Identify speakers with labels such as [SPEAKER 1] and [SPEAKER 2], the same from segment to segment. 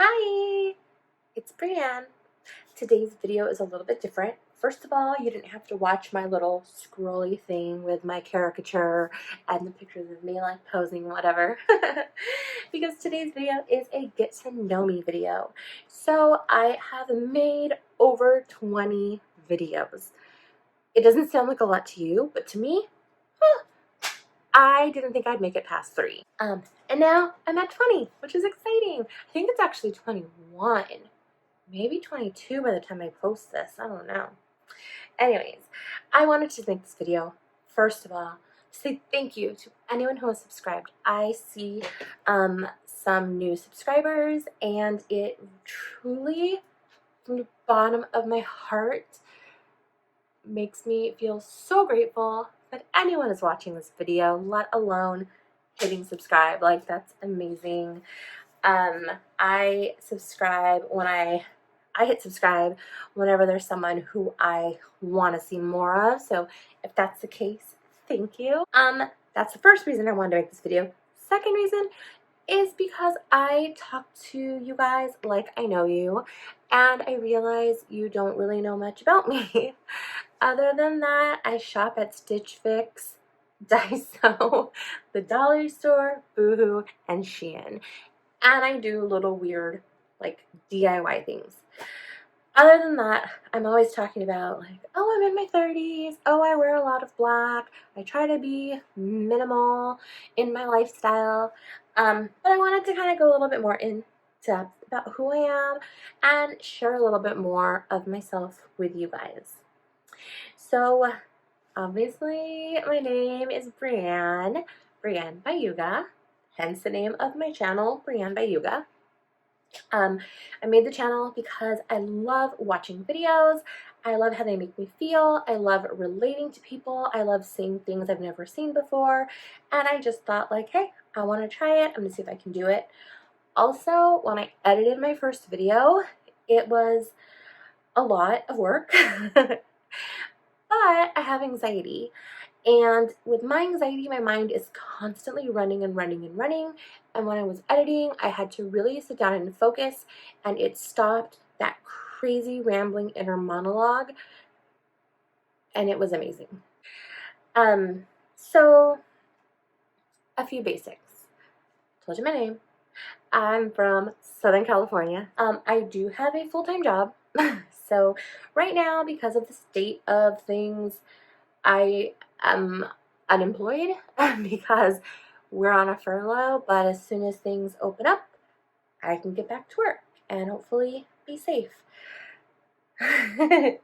[SPEAKER 1] Hi, it's Brianne. Today's video is a little bit different. First of all, you didn't have to watch my little scrolly thing with my caricature and the pictures of me like posing whatever. Because today's video is a get to know me video. So I have made over 20 videos. It doesn't sound like a lot to you, but to me, I didn't think I'd make it past 3. And now I'm at 20, which is exciting. I think it's actually 21. Maybe 22 by the time I post this. I don't know. Anyways, I wanted to make this video, first of all, to say thank you to anyone who has subscribed. I see some new subscribers, and it truly, from the bottom of my heart, makes me feel so grateful that anyone is watching this video, let alone hitting subscribe. Like, that's amazing. I subscribe when I hit subscribe whenever there's someone who I want to see more of. So if that's the case, thank you. That's the first reason I wanted to make this video. Second reason is because I talk to you guys like I know you, and I realize you don't really know much about me. Other than that, I shop at Stitch Fix, Daiso, the Dollar Store, Boohoo, and Shein. And I do little weird, like, DIY things. Other than that, I'm always talking about, like, oh, I'm in my 30s. Oh, I wear a lot of black. I try to be minimal in my lifestyle. But I wanted to kind of go a little bit more in depth about who I am and share a little bit more of myself with you guys. So, obviously, my name is Brianne Bayuga, hence the name of my channel, Brianne Bayuga. I made the channel because I love watching videos. I love how they make me feel. I love relating to people. I love seeing things I've never seen before. And I just thought, like, hey, I want to try it. I'm going to see if I can do it. Also, when I edited my first video, it was a lot of work. But I have anxiety. And with my anxiety, my mind is constantly running and running and running. And when I was editing, I had to really sit down and focus, and it stopped that crazy rambling inner monologue, and it was amazing. So a few basics. Told you my name. I'm from Southern California. I do have a full-time job. So right now, because of the state of things, I am unemployed because we're on a furlough, but as soon as things open up, I can get back to work and hopefully be safe. And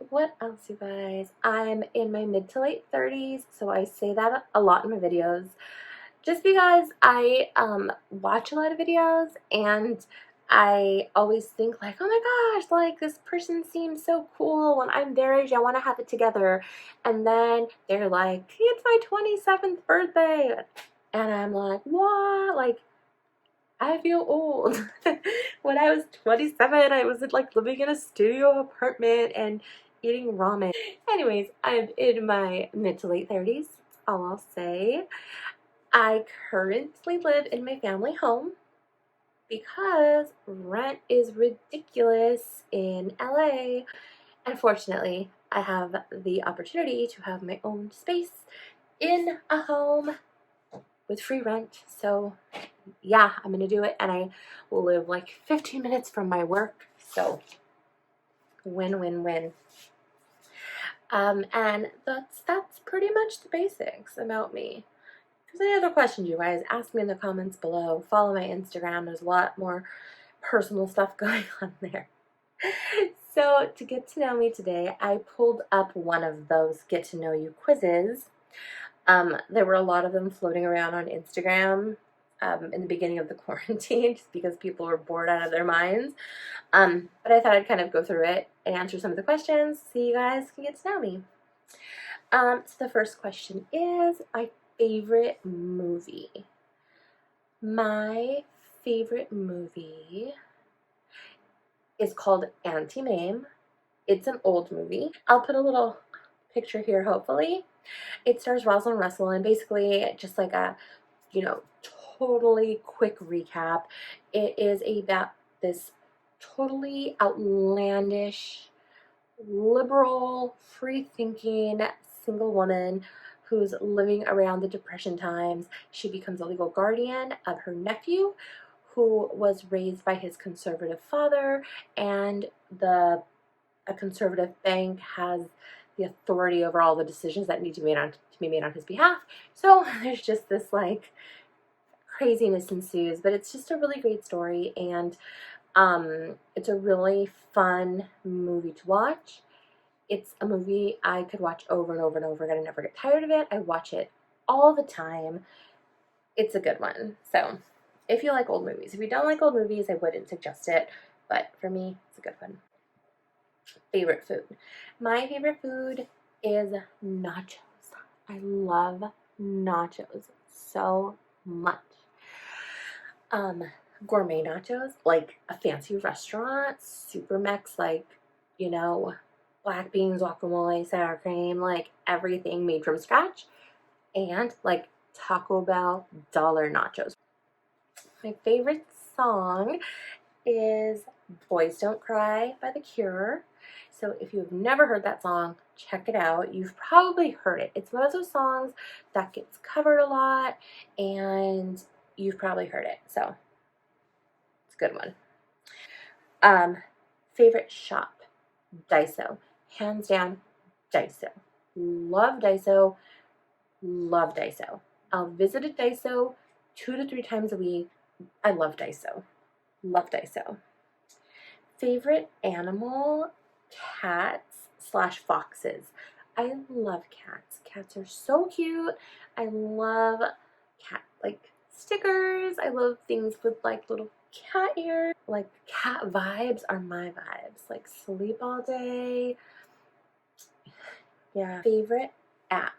[SPEAKER 1] what else, you guys? I'm in my mid to late 30s, so I say that a lot in my videos just because I watch a lot of videos, and I always think, like, oh my gosh, like, this person seems so cool. When I'm their age, I want to have it together. And then they're like, it's my 27th birthday. And I'm like, what? Like, I feel old. When I was 27, I was like living in a studio apartment and eating ramen. Anyways, I'm in my mid to late 30s, all I'll say. I currently live in my family home because rent is ridiculous in LA. Unfortunately, I have the opportunity to have my own space in a home with free rent. So yeah, I'm gonna do it, and I will live like 15 minutes from my work. So win, win, win. And that's pretty much the basics about me. If there's any other questions, you guys, ask me in the comments below. Follow my Instagram. There's a lot more personal stuff going on there. So to get to know me today, I pulled up one of those get to know you quizzes. There were a lot of them floating around on Instagram in the beginning of the quarantine, just because people were bored out of their minds. But I thought I'd kind of go through it and answer some of the questions so you guys can get to know me. So the first question is my favorite movie. My favorite movie is called Anti-Mame. It's an old movie. I'll put a little picture here, hopefully. It stars Rosalind Russell, and basically just like a, totally quick recap. It is about this totally outlandish, liberal, free-thinking single woman who's living around the Depression times. She becomes a legal guardian of her nephew, who was raised by his conservative father, and a conservative bank has the authority over all the decisions that need to be made on his behalf. So there's just this like craziness ensues, but it's just a really great story, and it's a really fun movie to watch. It's a movie I could watch over and over and over again and never get tired of it. I watch it all the time. It's a good one. So if you like old movies, if you don't like old movies, I wouldn't suggest it, but for me, it's a good one. Favorite food. My favorite food is nachos. I love nachos so much. Gourmet nachos, like a fancy restaurant, super mix, like, you know, black beans, guacamole, sour cream, like everything made from scratch, and like Taco Bell dollar nachos. My favorite song is Boys Don't Cry by The Cure. So if you've never heard that song, check it out. You've probably heard it. It's one of those songs that gets covered a lot, and you've probably heard it. So it's a good one. Favorite shop, Daiso. Hands down, Daiso. Love Daiso. Love Daiso. I'll visit a Daiso 2 to 3 times a week. I love Daiso. Love Daiso. Favorite animal, cats / foxes. I love cats. Cats are so cute. I love cat like stickers. I love things with like little cat ears. Like cat vibes are my vibes. Like sleep all day. Yeah. Favorite app,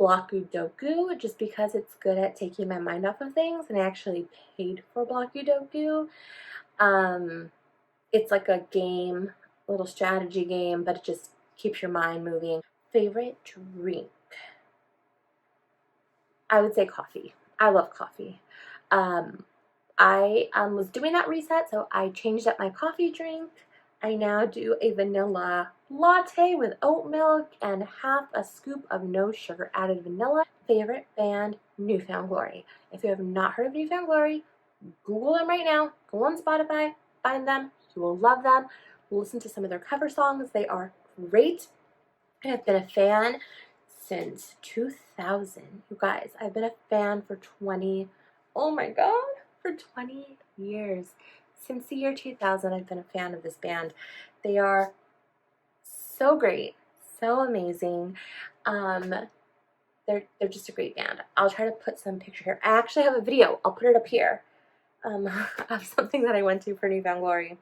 [SPEAKER 1] Blockudoku, just because it's good at taking my mind off of things, and I actually paid for Blockudoku. It's like a game, a little strategy game, but it just keeps your mind moving. Favorite drink, I would say coffee. I love coffee. I was doing that reset, so I changed up my coffee drink. I now do a vanilla latte with oat milk and half a scoop of no sugar added vanilla. Favorite band, New Found Glory. If you have not heard of New Found Glory, Google them right now. Go on Spotify, find them. You will love them. Listen to some of their cover songs. They are great. I've been a fan since 2000. You guys, I've been a fan for 20, oh my God, for 20 years. Since the year 2000, I've been a fan of this band. They are so great, so amazing. They're just a great band. I'll try to put some picture here. I actually have a video. I'll put it up here of something that I went to for New Found Glory.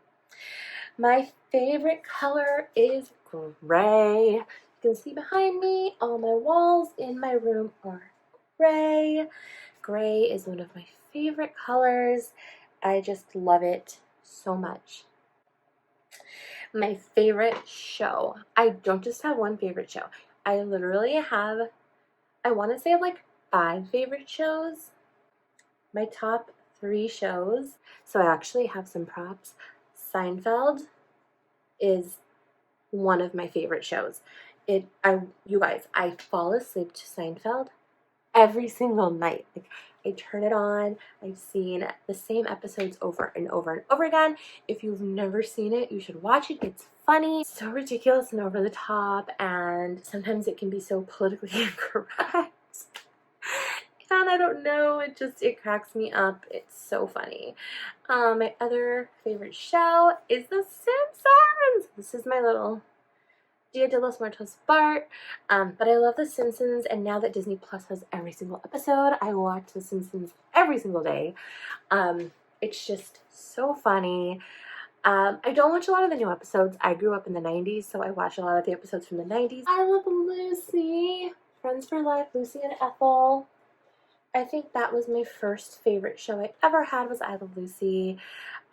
[SPEAKER 1] My favorite color is gray. You can see behind me, all my walls in my room are gray. Gray is one of my favorite colors. I just love it so much. My favorite show. I don't just have one favorite show. I literally have, I want to say like 5 favorite shows. My top 3 shows. So I actually have some props. Seinfeld is one of my favorite shows. You guys, I fall asleep to Seinfeld every single night. Like, I turn it on. I've seen the same episodes over and over and over again. If you've never seen it, you should watch it. It's funny, so ridiculous and over the top, and sometimes it can be so politically incorrect. And I don't know, it cracks me up. It's so funny. My other favorite show is The Simpsons. This is my little Dia de los Muertos Bart. But I love The Simpsons, and now that Disney Plus has every single episode, I watch The Simpsons every single day. It's just so funny. I don't watch a lot of the new episodes. I grew up in the 90s, so I watch a lot of the episodes from the 90s. I love Lucy. Friends for Life, Lucy and Ethel. I think that was my first favorite show I ever had, was I Love Lucy.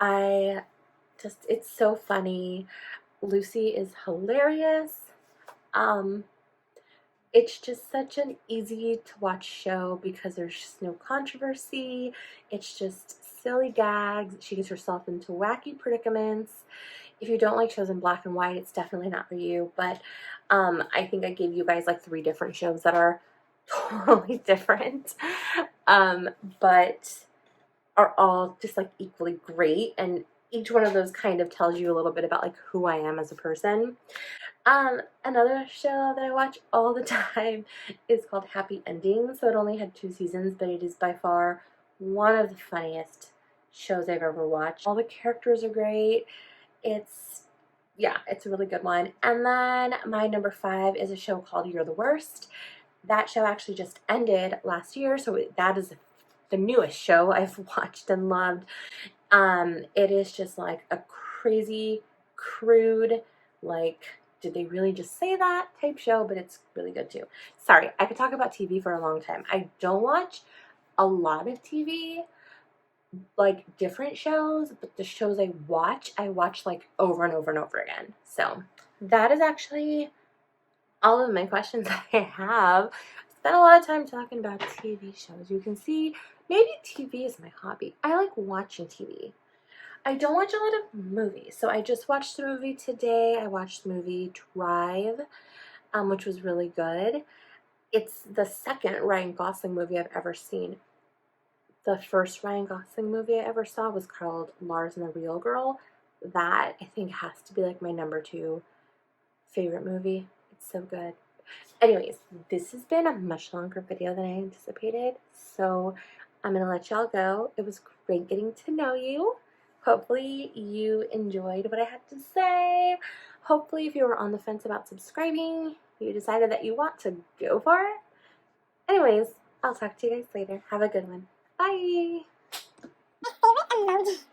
[SPEAKER 1] It's so funny. Lucy is hilarious. It's just such an easy to watch show because there's just no controversy. It's just silly gags. She gets herself into wacky predicaments. If you don't like shows in black and white, it's definitely not for you. But I think I gave you guys like 3 different shows that are totally different, but are all just like equally great. And each one of those kind of tells you a little bit about like who I am as a person. Another show that I watch all the time is called Happy Endings. So it only had 2 seasons, but it is by far one of the funniest shows I've ever watched. All the characters are great. It's a really good one. And then my number 5 is a show called You're the Worst. That show actually just ended last year, so that is the newest show I've watched and loved. It is just like a crazy, crude, like, did they really just say that type show, but it's really good too. Sorry, I could talk about TV for a long time. I don't watch a lot of TV, like different shows, but the shows I watch like over and over and over again. So that is actually all of my questions I have. I spent a lot of time talking about TV shows. You can see, maybe TV is my hobby. I like watching TV. I don't watch a lot of movies, so I just watched the movie today. I watched the movie Drive, which was really good. It's the second Ryan Gosling movie I've ever seen. The first Ryan Gosling movie I ever saw was called Lars and the Real Girl. That, I think, has to be like my number 2 favorite movie. It's so good. Anyways, this has been a much longer video than I anticipated, so I'm going to let y'all go. It was great getting to know you. Hopefully you enjoyed what I had to say. Hopefully if you were on the fence about subscribing, you decided that you want to go for it. Anyways, I'll talk to you guys later. Have a good one. Bye!
[SPEAKER 2] My favorite emoji.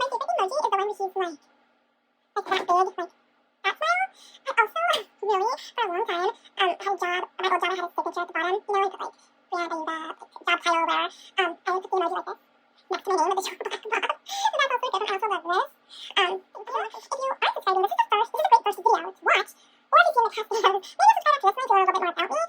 [SPEAKER 2] My favorite emoji is the one where he's like that big, like that smile. I also really, for a long time, had a job, my old job, I had a signature at the bottom, you know, like Brianne Bayuga, job title, whatever. I would put the emoji like this, next to my name with the job at the bottom. And that's also good, and I also love this. If you are subscribing, this is a great first video to watch, or if you see in the past videos, maybe subscribe after this one if you learn a little bit more about me.